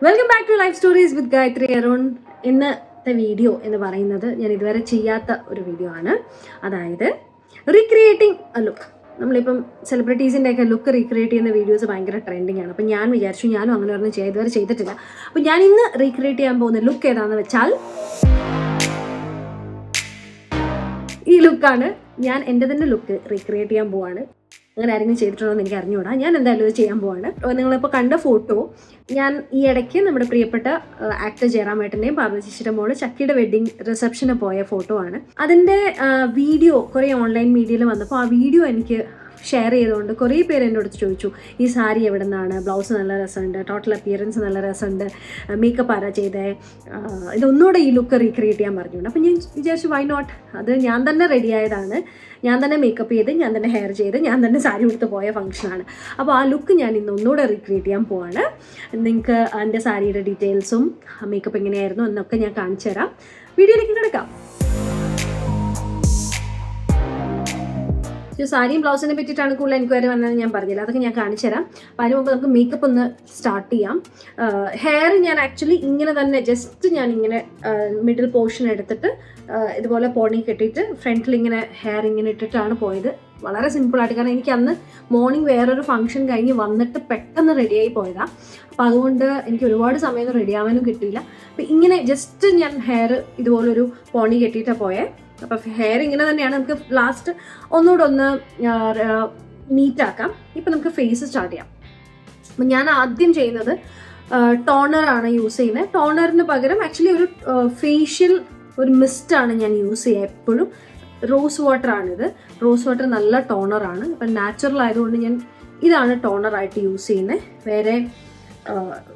Welcome back to life stories with Gayathri Arun. ഇന്നത്തെ video എന്ന് പറയുന്നത് ഞാൻ ഇതുവരെ ചെയ്യാത്ത ഒരു വീഡിയോ ആണ്. അതായത് റീക്രിയേറ്റിംഗ് എ ലുക്ക്. നമ്മളിപ്പം സെലിബ്രിറ്റീസിൻ്റെയൊക്കെ ലുക്ക് റീക്രിയേറ്റ് ചെയ്യുന്ന വീഡിയോസ് ഭയങ്കര ട്രെൻഡിങ് ആണ്. അപ്പം ഞാൻ വിചാരിച്ചു ഞാനും അങ്ങനെ ഒന്നും ഇതുവരെ ചെയ്തിട്ടില്ല. അപ്പം ഞാൻ ഇന്ന് റീക്രിയേറ്റ് ചെയ്യാൻ പോകുന്ന ലുക്ക് ഏതാണെന്ന് വെച്ചാൽ ഈ ലുക്കാണ്. ഞാൻ എൻ്റെ തന്നെ ലുക്ക് റീക്രിയേറ്റ് ചെയ്യാൻ പോവാണ്. അങ്ങനെ ആരെങ്കിലും ചെയ്തിട്ടുണ്ടോ എന്ന് എനിക്ക് അറിഞ്ഞുകൂടാ. ഞാൻ എന്തായാലും ഇത് ചെയ്യാൻ പോവാണ്. നിങ്ങളിപ്പോൾ കണ്ട ഫോട്ടോ ഞാൻ ഈ ഇടയ്ക്ക് നമ്മുടെ പ്രിയപ്പെട്ട ആക്ടർ ജയറാമേട്ടൻ്റെയും പാർവതി ചേച്ചിയുടെ മോള് ചക്കിയുടെ വെഡ്ഡിങ് റിസപ്ഷന് പോയ ഫോട്ടോ ആണ്. അതിൻ്റെ വീഡിയോ കുറേ ഓൺലൈൻ മീഡിയയിൽ വന്നപ്പോൾ ആ വീഡിയോ എനിക്ക് ഷെയർ ചെയ്തുകൊണ്ട് കുറേ പേര് എന്നോട് ചോദിച്ചു, ഈ സാരി എവിടെ നിന്നാണ്, ബ്ലൗസ് നല്ല രസമുണ്ട്, ടോട്ടൽ അപ്പിയറൻസ് നല്ല രസമുണ്ട്, മേക്കപ്പ് ആരാ ചെയ്തേ, ഇതൊന്നുകൂടെ ഈ ലുക്ക് റീക്രിയേറ്റ് ചെയ്യാൻ പറഞ്ഞുകൊണ്ട്. അപ്പം ഞാൻ വിചാരിച്ചു വൈ നോട്ട്. അത് ഞാൻ തന്നെ റെഡി ആയതാണ്, ഞാൻ തന്നെ മേക്കപ്പ് ചെയ്ത്, ഞാൻ തന്നെ ഹെയർ ചെയ്ത്, ഞാൻ തന്നെ സാരി ഉടുത്ത് പോയ ഫംഗ്ഷനാണ്. അപ്പോൾ ആ ലുക്ക് ഞാൻ ഇന്ന് ഒന്നുകൂടെ റീക്രിയേറ്റ് ചെയ്യാൻ പോവാണ്. നിങ്ങൾക്ക് എൻ്റെ സാരിയുടെ ഡീറ്റെയിൽസും മേക്കപ്പ് എങ്ങനെയായിരുന്നു എന്നൊക്കെ ഞാൻ കാണിച്ചു തരാം. വീഡിയോയിലേക്ക് കിടക്കാം. സാരിയും ബ്ലൗസിനെ പറ്റിയിട്ടാണ് കൂടുതൽ എൻക്വയറി വന്നതെന്ന് ഞാൻ പറഞ്ഞില്ല. അതൊക്കെ ഞാൻ കാണിച്ചു തരാം. അപ്പോൾ അതിന് മുമ്പ് നമുക്ക് മേക്കപ്പ് ഒന്ന് സ്റ്റാർട്ട് ചെയ്യാം. ഹെയർ ഞാൻ ആക്ച്വലി ഇങ്ങനെ തന്നെ ജസ്റ്റ് ഞാൻ ഇങ്ങനെ മിഡിൽ പോർഷൻ എടുത്തിട്ട് ഇതുപോലെ പോണി കെട്ടിയിട്ട് ഫ്രണ്ടിൽ ഇങ്ങനെ ഹെയർ ഇങ്ങനെ ഇട്ടിട്ടാണ് പോയത്. വളരെ സിമ്പിളായിട്ട്, കാരണം എനിക്ക് അന്ന് മോർണിംഗ് വേറൊരു ഫംഗ്ഷൻ കഴിഞ്ഞ് വന്നിട്ട് പെട്ടെന്ന് റെഡിയായി പോയതാണ്. അപ്പോൾ അതുകൊണ്ട് എനിക്ക് ഒരുപാട് സമയമൊന്നും റെഡി ആവാനും കിട്ടിയില്ല. അപ്പോൾ ഇങ്ങനെ ജസ്റ്റ് ഞാൻ ഹെയർ ഇതുപോലൊരു പോണി കെട്ടിയിട്ടാണ് പോയത്. അപ്പോൾ ഹെയർ ഇങ്ങനെ തന്നെയാണ്. നമുക്ക് ലാസ്റ്റ് ഒന്നുകൂടെ ഒന്ന് നീറ്റാക്കാം. ഇപ്പം നമുക്ക് ഫേസ് സ്റ്റാർട്ട് ചെയ്യാം. അപ്പം ഞാൻ ആദ്യം ചെയ്യുന്നത് ടോണറാണ് യൂസ് ചെയ്യുന്നത്. ടോണറിന് പകരം ആക്ച്വലി ഒരു ഫേഷ്യൽ ഒരു മിസ്റ്റാണ് ഞാൻ യൂസ് ചെയ്യുക എപ്പോഴും. റോസ് വാട്ടറാണിത്. റോസ് വാട്ടർ നല്ല ടോണറാണ്. അപ്പം നാച്ചുറൽ ആയതുകൊണ്ട് ഞാൻ ഇതാണ് ടോണറായിട്ട് യൂസ് ചെയ്യുന്നത്.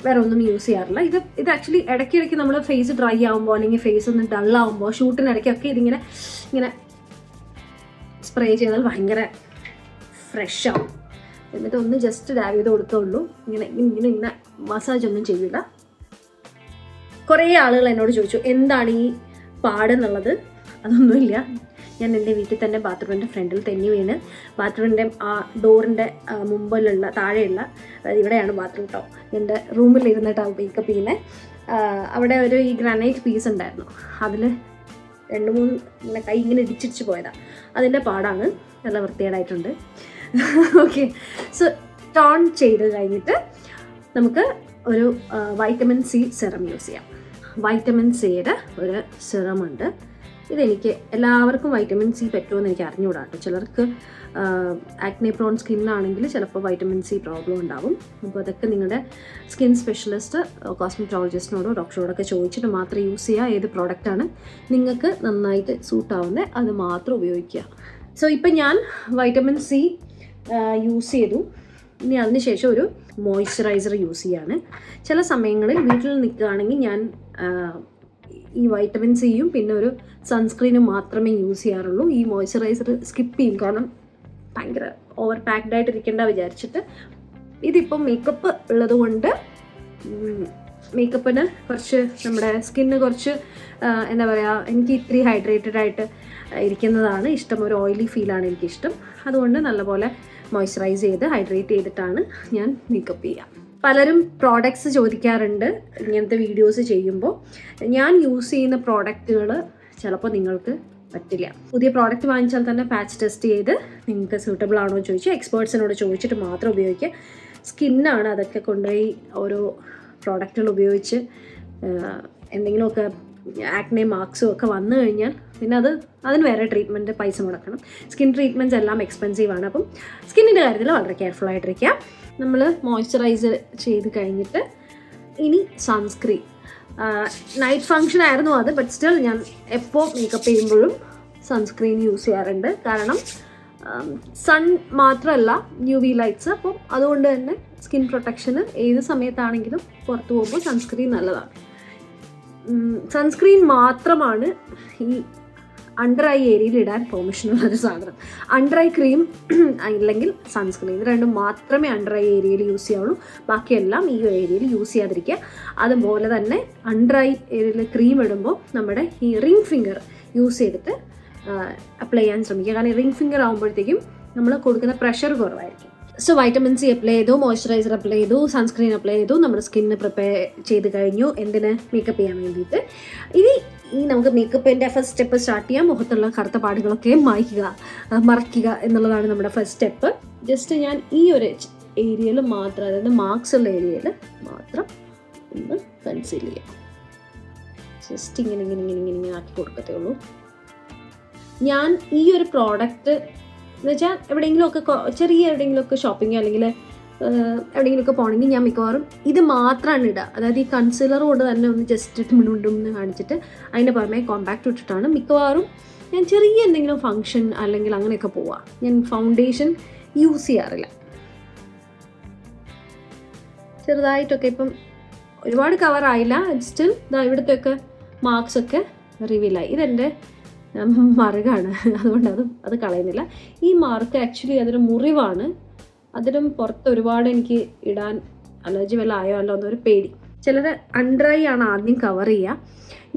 വേറെ ഒന്നും യൂസ് ചെയ്യാറില്ല. ഇത് ആക്ച്വലി ഇടയ്ക്കിടയ്ക്ക് നമ്മൾ ഫേസ് ഡ്രൈ ആകുമ്പോൾ അല്ലെങ്കിൽ ഫേസ് ഒന്ന് ഡള്ളാകുമ്പോൾ ഷൂട്ടിനിടയ്ക്കൊക്കെ ഇങ്ങനെ സ്പ്രേ ചെയ്താൽ ഭയങ്കര ഫ്രഷ് ആവും. എന്നിട്ട് ഒന്ന് ജസ്റ്റ് ഡാബ് ചെയ്ത് കൊടുത്തുള്ളൂ. ഇങ്ങനെ മസാജ് ഒന്നും ചെയ്യില്ല. കുറേ ആളുകൾ എന്നോട് ചോദിച്ചു എന്താണ് ഈ പാടെന്നുള്ളത്. അതൊന്നുമില്ല. ഞാൻ എൻ്റെ വീട്ടിൽ തന്നെ ബാത്റൂമിൻ്റെ ഫ്രണ്ടിൽ തെന്നി വീണ് ബാത്റൂമിൻ്റെ ആ ഡോറിൻ്റെ മുമ്പിലുള്ള താഴെയുള്ള, അതായത് ഇവിടെയാണ് ബാത്റൂം കേട്ടോ, എൻ്റെ റൂമിലിരുന്നിട്ടാണ് മേക്കപ്പ് ചെയ്യുന്നത്. അവിടെ ഒരു ഈ ഗ്രാനൈറ്റ് പീസ് ഉണ്ടായിരുന്നു. അതിൽ 2-3 ഇങ്ങനെ കൈ ഇങ്ങനെ ഇടിച്ചിടിച്ച് പോയതാണ്. അതിൻ്റെ പാടാണ്. നല്ല വൃത്തികേടായിട്ടുണ്ട്. ഓക്കെ, സോ ടോൺ ചെയ്ത് കഴിഞ്ഞിട്ട് നമുക്ക് ഒരു വൈറ്റമിൻ സി സെറം യൂസ് ചെയ്യാം. വൈറ്റമിൻ സിയുടെ ഒരു സെറമുണ്ട്. ഇതെനിക്ക് എല്ലാവർക്കും വൈറ്റമിൻ സി പറ്റുമെന്ന് എനിക്ക് അറിഞ്ഞുകൂടാ കേട്ടോ. ചിലർക്ക് ആക്നെ പ്രോൺ സ്കിന്നാണെങ്കിൽ ചിലപ്പോൾ വൈറ്റമിൻ സി പ്രോബ്ലം ഉണ്ടാവും. അപ്പോൾ അതൊക്കെ നിങ്ങളുടെ സ്കിൻ സ്പെഷ്യലിസ്റ്റ്, കോസ്മെറ്റോളജിസ്റ്റിനോടോ ഡോക്ടറോടൊക്കെ ചോദിച്ചിട്ട് മാത്രം യൂസ് ചെയ്യുക. ഏത് പ്രോഡക്റ്റാണ് നിങ്ങൾക്ക് നന്നായിട്ട് സൂട്ടാവുന്നത് അത് മാത്രം ഉപയോഗിക്കുക. സോ ഇപ്പം ഞാൻ വൈറ്റമിൻ സി യൂസ് ചെയ്തു. ഇനി അതിനുശേഷം ഒരു മോയ്സ്ചറൈസർ യൂസ് ചെയ്യാണ്. ചില സമയങ്ങളിൽ വീട്ടിൽ നിൽക്കുകയാണെങ്കിൽ ഞാൻ ഈ വൈറ്റമിൻ സിയും പിന്നെ ഒരു സൺസ്ക്രീനും മാത്രമേ യൂസ് ചെയ്യാറുള്ളൂ. ഈ മോയ്സ്ചറൈസർ സ്കിപ്പ് ചെയ്യും, കാരണം ഭയങ്കര ഓവർ പാക്ഡ് ആയിട്ടിരിക്കേണ്ട വിചാരിച്ചിട്ട്. ഇതിപ്പം മേക്കപ്പ് ഉള്ളത് കൊണ്ട് മേക്കപ്പിന് കുറച്ച് നമ്മുടെ സ്കിന്ന് കുറച്ച് എന്താ പറയുക, എനിക്ക് ഇത്തിരി ഹൈഡ്രേറ്റഡ് ആയിട്ട് ഇരിക്കുന്നതാണ് ഇഷ്ടം. ഒരു ഓയിലി ഫീലാണ് എനിക്കിഷ്ടം. അതുകൊണ്ട് നല്ലപോലെ മോയ്സ്ചറൈസ് ചെയ്ത് ഹൈഡ്രേറ്റ് ചെയ്തിട്ടാണ് ഞാൻ മേക്കപ്പ് ചെയ്യുക. പലരും പ്രോഡക്ട്സ് ചോദിക്കാറുണ്ട് ഇങ്ങനത്തെ വീഡിയോസ് ചെയ്യുമ്പോൾ. ഞാൻ യൂസ് ചെയ്യുന്ന പ്രോഡക്റ്റുകൾ ചിലപ്പോൾ നിങ്ങൾക്ക് പറ്റില്ല. പുതിയ പ്രോഡക്റ്റ് വാങ്ങിച്ചാൽ തന്നെ പാച്ച് ടെസ്റ്റ് ചെയ്ത് നിങ്ങൾക്ക് സ്യൂട്ടബിൾ ആണോ ചോദിച്ച് എക്സ്പേർട്സിനോട് ചോദിച്ചിട്ട് മാത്രം ഉപയോഗിക്കുക. സ്കിന്നാണ് അതൊക്കെ കൊണ്ടുപോയി ഓരോ പ്രോഡക്റ്റുകൾ ഉപയോഗിച്ച് എന്തെങ്കിലുമൊക്കെ ആക്നെ മാർക്സും ഒക്കെ വന്നു കഴിഞ്ഞാൽ പിന്നെ അതിന് വേറെ ട്രീറ്റ്മെൻറ്റ് പൈസ മുടക്കണം. സ്കിൻ ട്രീറ്റ്മെൻറ്റ്സ് എല്ലാം എക്സ്പെൻസീവാണ്. അപ്പം സ്കിന്നിൻ്റെ കാര്യത്തിൽ വളരെ കെയർഫുൾ ആയിട്ടിരിക്കുക. നമ്മൾ മോയ്സ്ചറൈസർ ചെയ്ത് കഴിഞ്ഞിട്ട് ഇനി സൺസ്ക്രീൻ. നൈറ്റ് ഫങ്ഷൻ ആയിരുന്നു അത്, ബട്ട് സ്റ്റിൽ ഞാൻ എപ്പോൾ മേക്കപ്പ് ചെയ്യുമ്പോഴും സൺസ്ക്രീൻ യൂസ് ചെയ്യാറുണ്ട്. കാരണം സൺ മാത്രമല്ല UV ലൈറ്റ്സ്. അപ്പം അതുകൊണ്ട് തന്നെ സ്കിൻ പ്രൊട്ടക്ഷന് ഏത് സമയത്താണെങ്കിലും പുറത്ത് പോകുമ്പോൾ സൺസ്ക്രീൻ നല്ലതാണ്. സൺസ്ക്രീൻ മാത്രമാണ് ഈ അണ്ടർ ഐ ഏരിയയിൽ ഇടാൻ പെർമിഷനുള്ളൊരു സാധനം. അണ്ടർ ഐ ക്രീം അല്ലെങ്കിൽ സൺസ്ക്രീൻ, ഇത് രണ്ടും മാത്രമേ അണ്ടർ ഐ ഏരിയയിൽ യൂസ് ചെയ്യാവുള്ളൂ. ബാക്കിയെല്ലാം ഈ ഏരിയയിൽ യൂസ് ചെയ്യാതിരിക്കുക. അതുപോലെ തന്നെ അണ്ടർ ഐ ഏരിയയിൽ ക്രീം ഇടുമ്പോൾ നമ്മുടെ ഈ റിംഗ് ഫിംഗർ യൂസ് ചെയ്തിട്ട് അപ്ലൈ ചെയ്യാൻ ശ്രമിക്കുക. കാരണം റിംഗ് ഫിംഗർ ആകുമ്പോഴത്തേക്കും നമ്മൾ കൊടുക്കുന്ന പ്രഷർ കുറവായിരിക്കും. സോ വൈറ്റമിൻ സി അപ്ലൈ ചെയ്തു, മോയ്സ്ചറൈസർ അപ്ലൈ ചെയ്തു, സൺസ്ക്രീൻ അപ്ലൈ ചെയ്തു, നമ്മുടെ സ്കിന്ന് പ്രിപ്പയർ ചെയ്ത് കഴിഞ്ഞു. എന്തിന്? മേക്കപ്പ് ചെയ്യാൻ വേണ്ടിയിട്ട്. ഇനി നമുക്ക് മേക്കപ്പിൻ്റെ ഫസ്റ്റ് സ്റ്റെപ്പ് സ്റ്റാർട്ട് ചെയ്യാം. മുഖത്തുള്ള കറുത്ത പാടുകളൊക്കെ മറയ്ക്കുക എന്നുള്ളതാണ് നമ്മുടെ ഫസ്റ്റ് സ്റ്റെപ്പ്. ജസ്റ്റ് ഞാൻ ഈ ഒരു ഏരിയയിൽ മാത്രം, അതായത് മാർക്സ് ഉള്ള ഏരിയയിൽ മാത്രം ഒന്ന് കൺസീൽ ചെയ്യാം. ജസ്റ്റ് ഇങ്ങനെ ആക്കി കൊടുക്കത്തേ ഉള്ളൂ. ഞാൻ ഈ ഒരു പ്രോഡക്റ്റ് എന്ന് വെച്ചാൽ എവിടെയെങ്കിലുമൊക്കെ എവിടെയെങ്കിലുമൊക്കെ ഷോപ്പിംഗ് അല്ലെങ്കിൽ എവിടെയെങ്കിലുമൊക്കെ പോകണമെങ്കിൽ ഞാൻ മിക്കവാറും ഇത് മാത്രമാണ് ഇടുക. അതായത് ഈ കൺസീലർ കൊണ്ട് തന്നെ ഒന്ന് ജസ്റ്റ് ഇട്ട് മിണ്ടുമെന്ന് കാണിച്ചിട്ട് അതിൻ്റെ പുറമെ കോമ്പാക്റ്റ് ഇട്ടിട്ടാണ് മിക്കവാറും ഞാൻ ചെറിയ എന്തെങ്കിലും ഫങ്ഷൻ അല്ലെങ്കിൽ അങ്ങനെയൊക്കെ പോവുക. ഞാൻ ഫൗണ്ടേഷൻ യൂസ് ചെയ്യാറില്ല. ചെറുതായിട്ടൊക്കെ ഇപ്പം ഒരുപാട് കവറായില്ല, സ്റ്റിൽ ഇവിടുത്തെയൊക്കെ മാർക്സൊക്കെ റിവീലായി. ഇതെൻ്റെ മറുകാണ്, അതുകൊണ്ട് അത് കളയുന്നില്ല. ഈ മാർക്ക് ആക്ച്വലി അതൊരു മുറിവാണ്. അതിനും പുറത്ത് ഒരുപാട് എനിക്ക് ഇടാൻ അലർജി വല്ല ആയോ അല്ലോ എന്നൊരു പേടി. ചിലർ അണ്ടർ ഐ ആണ് ആദ്യം കവർ ചെയ്യുക.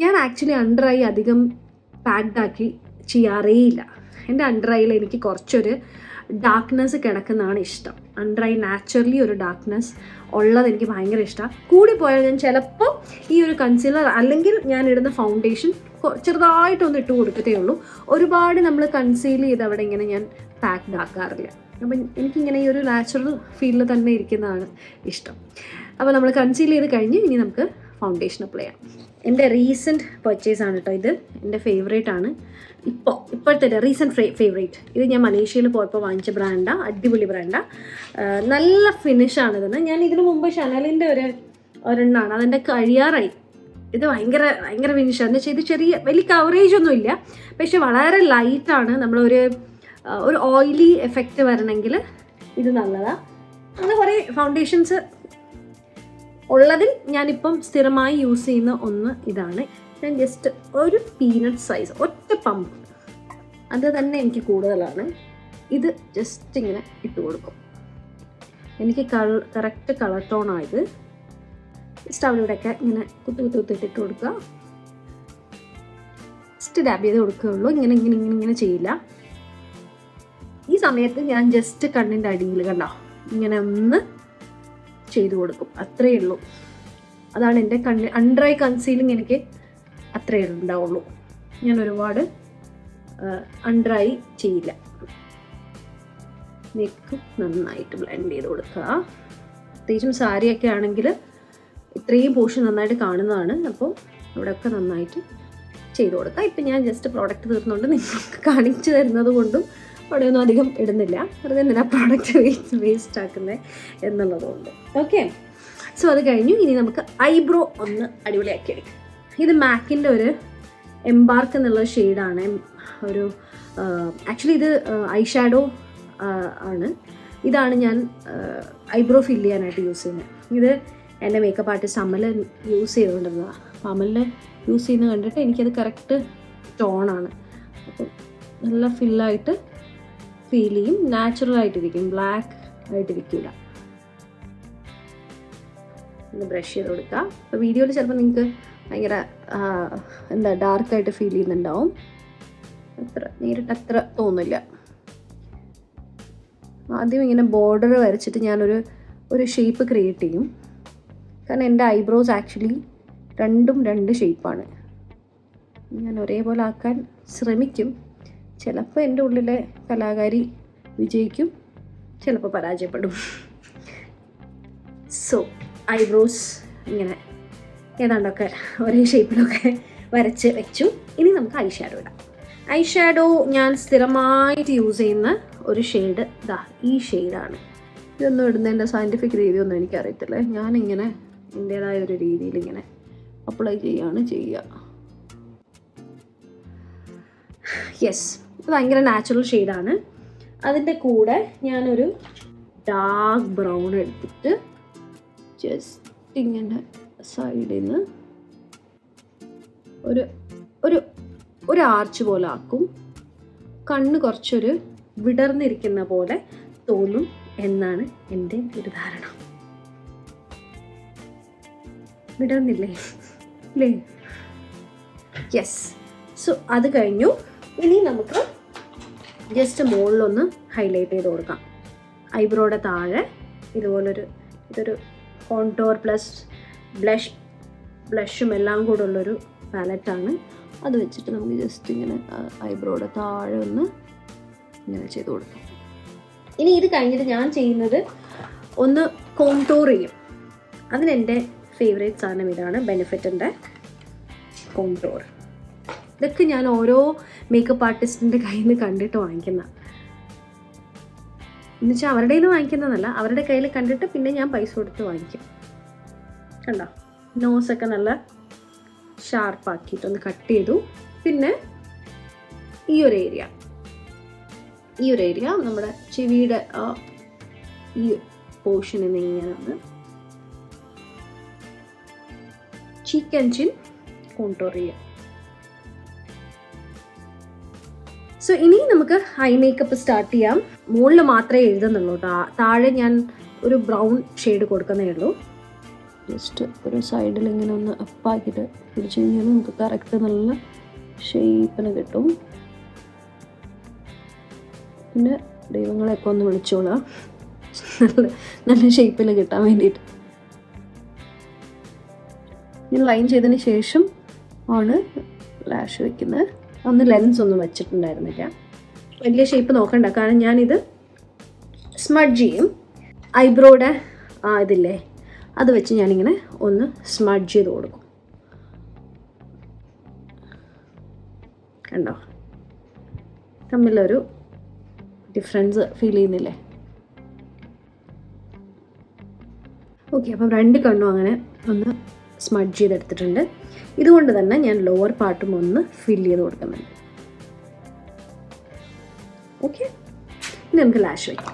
ഞാൻ ആക്ച്വലി അണ്ടർ ഐ അധികം പാക്ഡ് ആക്കി ചെയ്യാറേയില്ല. എൻ്റെ അണ്ടർ ഐയിൽ എനിക്ക് കുറച്ചൊരു ഡാർക്ക്നെസ് കിടക്കുന്നതാണ് ഇഷ്ടം. അണ്ടർ ഐ നാച്ചുറലി ഒരു ഡാർക്ക്നെസ് ഉള്ളത് എനിക്ക് ഭയങ്കര ഇഷ്ടമാണ്. കൂടിപ്പോയാൽ ഞാൻ ചിലപ്പോൾ ഈ ഒരു കൺസീലർ അല്ലെങ്കിൽ ഞാൻ ഇടുന്ന ഫൗണ്ടേഷൻ ചെറുതായിട്ടൊന്ന് ഇട്ട് കൊടുക്കത്തേ ഉള്ളൂ. ഒരുപാട് നമ്മൾ കൺസീൽ ചെയ്ത് അവിടെ ഇങ്ങനെ ഞാൻ പാക്ഡ് ആക്കാറില്ല. അപ്പം എനിക്കിങ്ങനെ ഈ ഒരു നാച്ചുറൽ ഫീലിൽ തന്നെ ഇരിക്കുന്നതാണ് ഇഷ്ടം. അപ്പോൾ നമ്മൾ കൺസീൽ ചെയ്ത് കഴിഞ്ഞ് ഇനി നമുക്ക് ഫൗണ്ടേഷൻ അപ്ലൈ ചെയ്യാം. എൻ്റെ റീസെൻറ്റ് പർച്ചേസാണ് കേട്ടോ ഇത്. എൻ്റെ ഫേവറേറ്റ് ആണ്. ഇപ്പോഴത്തെ റീസെൻറ്റ് ഫേവറേറ്റ്. ഇത് ഞാൻ മലേഷ്യയിൽ പോയപ്പോൾ വാങ്ങിച്ച ബ്രാൻഡാണ്. അടിപൊളി ബ്രാൻഡാണ്. നല്ല ഫിനിഷാണ് ഇതിന്. ഞാൻ ഇതിനു മുമ്പ് ഷനലിൻ്റെ ഒരെണ്ണമാണ്, അതെൻ്റെ കഴിയാറായി. ഇത് ഭയങ്കര ഫിനിഷാണ്. എന്ന് വെച്ചാൽ ഇത് വലിയ കവറേജ് ഒന്നും ഇല്ല, പക്ഷെ വളരെ ലൈറ്റാണ്. നമ്മളൊരു ഓയിലി എഫക്റ്റ് വരണമെങ്കിൽ ഇത് നല്ലതാണ്. അങ്ങനെ കുറേ ഫൗണ്ടേഷൻസ് ഉള്ളതിൽ ഞാനിപ്പം സ്ഥിരമായി യൂസ് ചെയ്യുന്ന ഒന്ന് ഇതാണ്. ഞാൻ ജസ്റ്റ് ഒരു പീനട്ട് സൈസ് ഒറ്റ പമ്പ് അത് തന്നെ എനിക്ക് കൂടുതലാണ്. ഇത് ജസ്റ്റ് ഇങ്ങനെ ഇട്ട് കൊടുക്കും. എനിക്ക് കറക്റ്റ് കളർ ടോണായത്. ജസ്റ്റ് അവിടെയൊക്കെ ഇങ്ങനെ കുത്തിട്ട് ഇട്ട് കൊടുക്കുക. ജസ്റ്റ് ഡാബ് ചെയ്ത് കൊടുക്കുകയുള്ളൂ. ഇങ്ങനെ ചെയ്യില്ല. ഈ സമയത്ത് ഞാൻ ജസ്റ്റ് കണ്ണിൻ്റെ അടിയിൽ കണ്ടോ ഇങ്ങനെ ഒന്ന് ചെയ്തു കൊടുക്കും. അത്രയേ ഉള്ളൂ. അതാണ് എൻ്റെ അണ്ടർ ഐ കൺസീലിങ്. എനിക്ക് അത്രയേ ഉണ്ടാവുള്ളൂ. ഞാൻ ഒരുപാട് അണ്ടർ ഐ ചെയ്യില്ല. നെക്ക് നന്നായിട്ട് ബ്ലെൻഡ് ചെയ്ത് കൊടുക്കുക. പ്രത്യേകിച്ചും സാരിയൊക്കെ ആണെങ്കിൽ ഇത്രയും പോർഷൻ നന്നായിട്ട് കാണുന്നതാണ്. അപ്പോൾ ഇവിടെയൊക്കെ നന്നായിട്ട് ചെയ്ത് കൊടുക്കുക. ഇപ്പം ഞാൻ ജസ്റ്റ് പ്രോഡക്റ്റ് തീർന്നുകൊണ്ട് നിങ്ങൾക്ക് കാണിച്ചു തരുന്നത് കൊണ്ടും അവിടെയൊന്നും അധികം ഇടുന്നില്ല. വെറുതെ എന്തിനാ പ്രോഡക്റ്റ് വേസ്റ്റ് ആക്കുന്നത് എന്നുള്ളതുകൊണ്ട്. ഓക്കെ, സോ അത് കഴിഞ്ഞു. ഇനി നമുക്ക് ഐബ്രോ ഒന്ന് അടിപൊളിയാക്കി എടുക്കാം. ഇത് മാക്കിൻ്റെ ഒരു എംബാർക്ക് എന്നുള്ള ഷെയ്ഡാണ്. ആക്ച്വലി ഇത് ഐ ഷാഡോ ആണ്. ഇതാണ് ഞാൻ ഐബ്രോ ഫിൽ ചെയ്യാനായിട്ട് യൂസ് ചെയ്യുന്നത്. ഇത് എൻ്റെ മേക്കപ്പ് ആർട്ടിസ്റ്റ് അമൽ യൂസ് ചെയ്തുകൊണ്ടിരുന്നതാണ്. അപ്പോൾ അമലിനെ യൂസ് ചെയ്യുന്നത് കണ്ടിട്ട് എനിക്കത് കറക്റ്റ് ടോണാണ്. അപ്പം നല്ല ഫില്ലായിട്ട് ഫീൽ ചെയ്യും. നാച്ചുറലായിട്ടിരിക്കും, ബ്ലാക്ക് ആയിട്ടിരിക്കില്ല. ഒന്ന് ബ്രഷ് ചെയ്ത് കൊടുക്കുക. അപ്പോൾ വീഡിയോയിൽ ചിലപ്പോൾ നിങ്ങൾക്ക് ഭയങ്കര ഡാർക്കായിട്ട് ഫീൽ ചെയ്യുന്നുണ്ടാവും. നേരിട്ട് അത്ര തോന്നില്ല. ആദ്യം ഇങ്ങനെ ബോർഡർ വരച്ചിട്ട് ഞാനൊരു ഷേപ്പ് ക്രിയേറ്റ് ചെയ്യും. കാരണം എൻ്റെ ഐബ്രോസ് ആക്ച്വലി രണ്ട് ഷേപ്പാണ്. ഞാൻ ഒരേപോലെ ആക്കാൻ ശ്രമിക്കും. ചിലപ്പോൾ എൻ്റെ ഉള്ളിലെ കലാകാരി വിജയിക്കും, ചിലപ്പോൾ പരാജയപ്പെടും. സോ ഐബ്രോസ് ഇങ്ങനെ ഏതാണ്ടൊക്കെ ഒരേ ഷേപ്പിലൊക്കെ വരച്ച് വെച്ചു. ഇനി നമുക്ക് ഐ ഷാഡോ ഇടാം. ഐ ഷാഡോ ഞാൻ സ്ഥിരമായിട്ട് യൂസ് ചെയ്യുന്ന ഒരു ഷെയ്ഡ് ഈ ഷെയ്ഡാണ്. ഇതൊന്നും ഇടുന്നതിൻ്റെ സയൻറ്റിഫിക് രീതിയൊന്നും എനിക്കറിയത്തില്ല. ഞാനിങ്ങനെ എൻ്റേതായ ഒരു രീതിയിൽ ഇങ്ങനെ അപ്ലൈ ചെയ്യുക. യെസ്, ഇത് ഭയങ്കര നാച്ചുറൽ ഷെയ്ഡാണ്. അതിൻ്റെ കൂടെ ഞാനൊരു ഡാർക്ക് ബ്രൗൺ എടുത്തിട്ട് ജസ്റ്റ് ഇങ്ങനെ സൈഡിൽ നിന്ന് ഒരു ആർച്ച് പോലെ ആക്കും. കണ്ണ് കുറച്ചൊരു വിടർന്നിരിക്കുന്ന പോലെ തോന്നും എന്നാണ് എൻ്റെ ഒരു ധാരണ. വിടർന്നില്ലേ അല്ലേ? യെസ്. സോ അത് കഴിഞ്ഞു. ഇനി നമുക്ക് ജസ്റ്റ് മുകളിലൊന്ന് ഹൈലൈറ്റ് ചെയ്ത് കൊടുക്കാം. ഐബ്രോയുടെ താഴെ ഇതൊരു കോൺടോർ പ്ലസ് ബ്ലഷും എല്ലാം കൂടെ ഉള്ളൊരു പാലറ്റാണ്. അത് വെച്ചിട്ട് നമുക്ക് ജസ്റ്റ് ഇങ്ങനെ ഐബ്രോയുടെ താഴെ ഒന്ന് ഇങ്ങനെ ചെയ്ത് കൊടുക്കാം. ഇനി ഇത് കഴിഞ്ഞിട്ട് ഞാൻ ചെയ്യുന്നത് ഒന്ന് കോൺടോർ ചെയ്യും. അതിനെൻ്റെ ഫേവറേറ്റ് സാധനം ഇതാണ്, ബെനിഫിറ്റിൻ്റെ കോൺടോർ. ഇതൊക്കെ ഞാൻ ഓരോ മേക്കപ്പ് ആർട്ടിസ്റ്റിൻ്റെ കയ്യിൽ നിന്ന് കണ്ടിട്ട് വാങ്ങിക്കുന്ന, എന്നുവെച്ചാൽ അവരുടെ കയ്യിൽ നിന്ന് വാങ്ങിക്കുന്നതല്ല, അവരുടെ കയ്യിൽ കണ്ടിട്ട് പിന്നെ ഞാൻ പൈസ കൊടുത്ത് വാങ്ങിക്കും. കണ്ടോ, നോസൊക്കെ നല്ല ഷാർപ്പാക്കിയിട്ടൊന്ന് കട്ട് ചെയ്തു. പിന്നെ ഈ ഒരു ഏരിയ നമ്മുടെ ചെവിയുടെ ഈ പോർഷനിൽ നിന്ന് ഇങ്ങനെ ഒന്ന് ചീക്ക് ആൻഡ് ചിൻ കോൺടോർ ചെയ്യാം. സോ ഇനി നമുക്ക് ഐ മേക്കപ്പ് സ്റ്റാർട്ട് ചെയ്യാം. മുകളിൽ മാത്രമേ എഴുതുന്നുള്ളൂ കേട്ടോ, താഴെ ഞാൻ ഒരു ബ്രൗൺ ഷെയ്ഡ് കൊടുക്കുന്നേ ഉള്ളൂ. ജസ്റ്റ് ഒരു സൈഡിൽ ഇങ്ങനെ ഒന്ന് അപ്പാക്കിയിട്ട് പിടിച്ച് കഴിഞ്ഞാൽ നമുക്ക് കറക്റ്റ് നല്ല ഷേപ്പിന് കിട്ടും. പിന്നെ ദൈവങ്ങളെയൊക്കെ ഒന്ന് വിളിച്ചോളാം നല്ല ഷേപ്പിൽ കിട്ടാൻ വേണ്ടിയിട്ട്. ഇനി ലൈൻ ചെയ്തതിന് ശേഷം ആണ് ലാഷ് വയ്ക്കുന്നത്. അന്ന് ലെൻസ് ഒന്നും വെച്ചിട്ടുണ്ടായിരുന്നില്ല. വലിയ ഷേപ്പ് നോക്കണ്ട, കാരണം ഞാനിത് സ്മഡ്ജ് ചെയ്യും. ഐബ്രോയുടെ ഇതില്ലേ, അത് വെച്ച് ഞാനിങ്ങനെ ഒന്ന് സ്മഡ്ജ് ചെയ്ത് കൊടുക്കും. കണ്ടോ, തമ്മിലൊരു ഡിഫറൻസ് ഫീൽ ചെയ്യുന്നില്ലേ? ഓക്കെ, അപ്പം രണ്ട് കണ്ണും അങ്ങനെ ഒന്ന് സ്മഡ്ജ് ചെയ്തെടുത്തിട്ടുണ്ട്. ഇതുകൊണ്ട് തന്നെ ഞാൻ ലോവർ പാർട്ടും ഒന്ന് ഫില്ല് ചെയ്ത് കൊടുക്കുന്നുണ്ട്. ഓക്കെ, ഇനി നമുക്ക് ലാഷ് വയ്ക്കാം.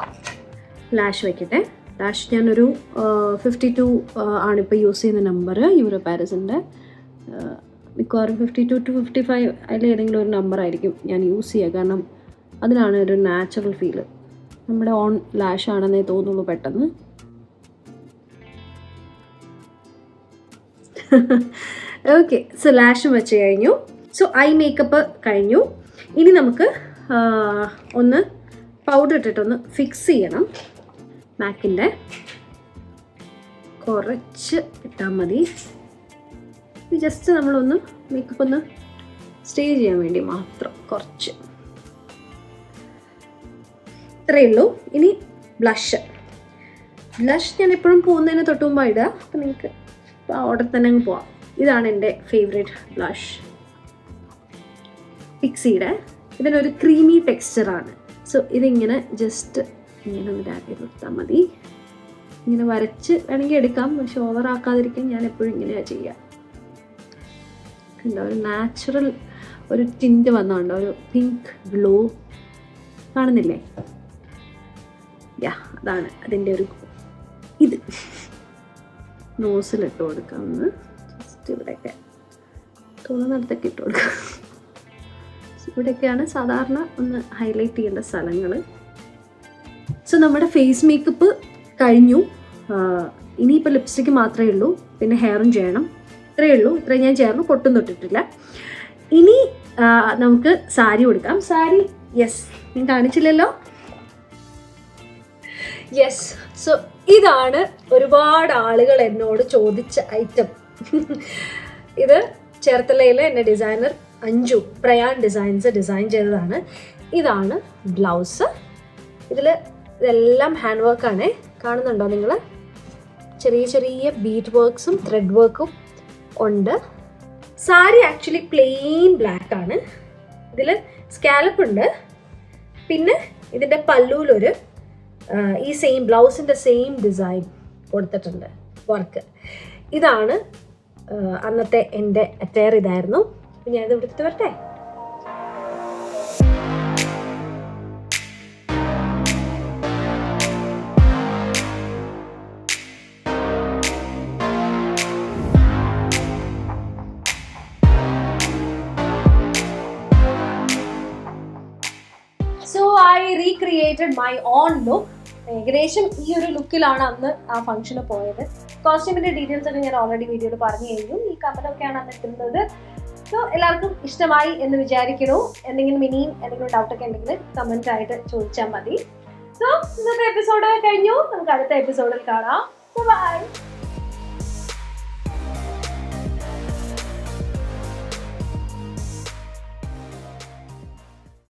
ലാഷ് വയ്ക്കട്ടെ. ലാഷ് ഞാനൊരു 52 ആണിപ്പോൾ യൂസ് ചെയ്യുന്ന നമ്പർ, യൂറോ പാരിസിൻ്റെ. മിക്കവാറും 52 to 55 അതിൽ ഏതെങ്കിലും ഒരു നമ്പറായിരിക്കും ഞാൻ യൂസ് ചെയ്യുക. കാരണം അതിനാണ് ഒരു നാച്ചുറൽ ഫീല്. നമ്മുടെ ഓൺ ലാഷ് ആണെന്നേ തോന്നുള്ളൂ പെട്ടെന്ന്. ഓക്കെ, സോ ലാഷും വെച്ച് കഴിഞ്ഞു. സോ ഐ മേക്കപ്പ് കഴിഞ്ഞു. ഇനി നമുക്ക് ഒന്ന് പൗഡർ ഇട്ടിട്ടൊന്ന് ഫിക്സ് ചെയ്യണം. മാക്കിൻ്റെ കുറച്ച് ഇട്ടാൽ മതി. ജസ്റ്റ് നമ്മളൊന്ന് മേക്കപ്പ് ഒന്ന് സ്റ്റേ ചെയ്യാൻ വേണ്ടി മാത്രം കുറച്ച്, ഇത്രയേ ഉള്ളൂ. ഇനി ബ്ലഷ് ഞാൻ എപ്പോഴും പോകുന്നതിന് തൊട്ട് മുമ്പ് ഇടുക. അപ്പം നിങ്ങൾക്ക് ഓർഡർ തന്നെ അങ്ങ് പോവാം. ഇതാണ് എൻ്റെ ഫേവറേറ്റ് ബ്ലഷ്, പിക്സിയുടെ. ഇതിനൊരു ക്രീമി ടെക്സ്ചറാണ്. സോ ഇതിങ്ങനെ ജസ്റ്റ് ഇങ്ങനെ ഒന്ന് ഡാബ് ചെയ്ത് കൊടുത്താൽ മതി. ഇങ്ങനെ വരച്ച് വേണമെങ്കിൽ എടുക്കാം, പക്ഷെ ഓവർ ആക്കാതിരിക്കാൻ ഞാൻ എപ്പോഴും ഇങ്ങനെയാണ് ചെയ്യുക. കണ്ടോ, ഒരു നാച്ചുറൽ ഒരു ടിൻറ്റ് വന്നുണ്ടോ, ഒരു പിങ്ക് ഗ്ലോ കാണുന്നില്ലേ? യാ, അതാണ് അതിൻ്റെ ഒരു ഇത്. നോസിലിട്ട് കൊടുക്കാം, ഒന്ന് ജസ്റ്റ് ഇവിടെയൊക്കെ തോന്നുന്നിടത്തൊക്കെ ഇട്ട് കൊടുക്കാം. ഇവിടെയൊക്കെയാണ് സാധാരണ ഒന്ന് ഹൈലൈറ്റ് ചെയ്യേണ്ട സ്ഥലങ്ങൾ. സോ നമ്മുടെ ഫേസ് മേക്കപ്പ് കഴിഞ്ഞു. ഇനിയിപ്പോൾ ലിപ്സ്റ്റിക്ക് മാത്രമേ ഉള്ളൂ, പിന്നെ ഹെയറും ചെയ്യണം. ഇത്രയേ ഉള്ളൂ. ഇത്രയും ഞാൻ ചേർന്ന് പൊട്ടും തൊട്ടിട്ടില്ല. ഇനി നമുക്ക് സാരി കൊടുക്കാം. സാരി ഞാൻ കാണിച്ചില്ലല്ലോ. യെസ്, സോ ഇതാണ് ഒരുപാട് ആളുകൾ എന്നോട് ചോദിച്ച ഐറ്റം. ഇത് ചേർത്തലയിലെ എൻ്റെ designer Anju Prayan designs design ചെയ്തതാണ്. ഇതാണ് ബ്ലൗസ്. ഇതെല്ലാം ഹാൻഡ് വർക്കാണ്. കാണുന്നുണ്ടോ നിങ്ങൾ? ചെറിയ ചെറിയ ബീഡ് വർക്ക്സും ത്രെഡ് വർക്കും ഉണ്ട്. സാരി ആക്ച്വലി പ്ലെയിൻ ബ്ലാക്ക് ആണ്. ഇതിൽ സ്കാലപ്പ് ഉണ്ട്. പിന്നെ ഇതിൻ്റെ പല്ലൂലൊരു ഈ സെയിം ബ്ലൗസിൻ്റെ സെയിം ഡിസൈൻ കൊടുത്തിട്ടുണ്ട്, വർക്ക്. ഇതാണ് അന്നത്തെ എൻ്റെ അറ്റയർ. ഇതായിരുന്നു. അപ്പം ഞാനിത് എടുത്തിട്ട് വരട്ടെ. So I recreated my own look. ഏകദേശം ഈ ഒരു ലുക്കിലാണ് അന്ന് ആ ഫംഗ്ഷന് പോയത്. കോസ്റ്റ്യൂമിന്റെ ഡീറ്റെയിൽസ് ഒക്കെ ഞാൻ ഓൾറെഡി വീഡിയോയിൽ പറഞ്ഞു കഴിഞ്ഞു. ഈ കമ്മലൊക്കെയാണ് അന്ന് എത്തുന്നത്. സോ എല്ലാവർക്കും ഇഷ്ടമായി എന്ന് വിചാരിക്കണു. എന്തെങ്കിലും ഇനിയും എന്തെങ്കിലും ഡൗട്ടൊക്കെ ഉണ്ടെങ്കിൽ കമന്റ് ആയിട്ട് ചോദിച്ചാൽ മതി. സോ ഇന്നത്തെ എപ്പിസോഡ് കഴിഞ്ഞു. നമുക്ക് അടുത്ത എപ്പിസോഡിൽ കാണാം. ബൈ.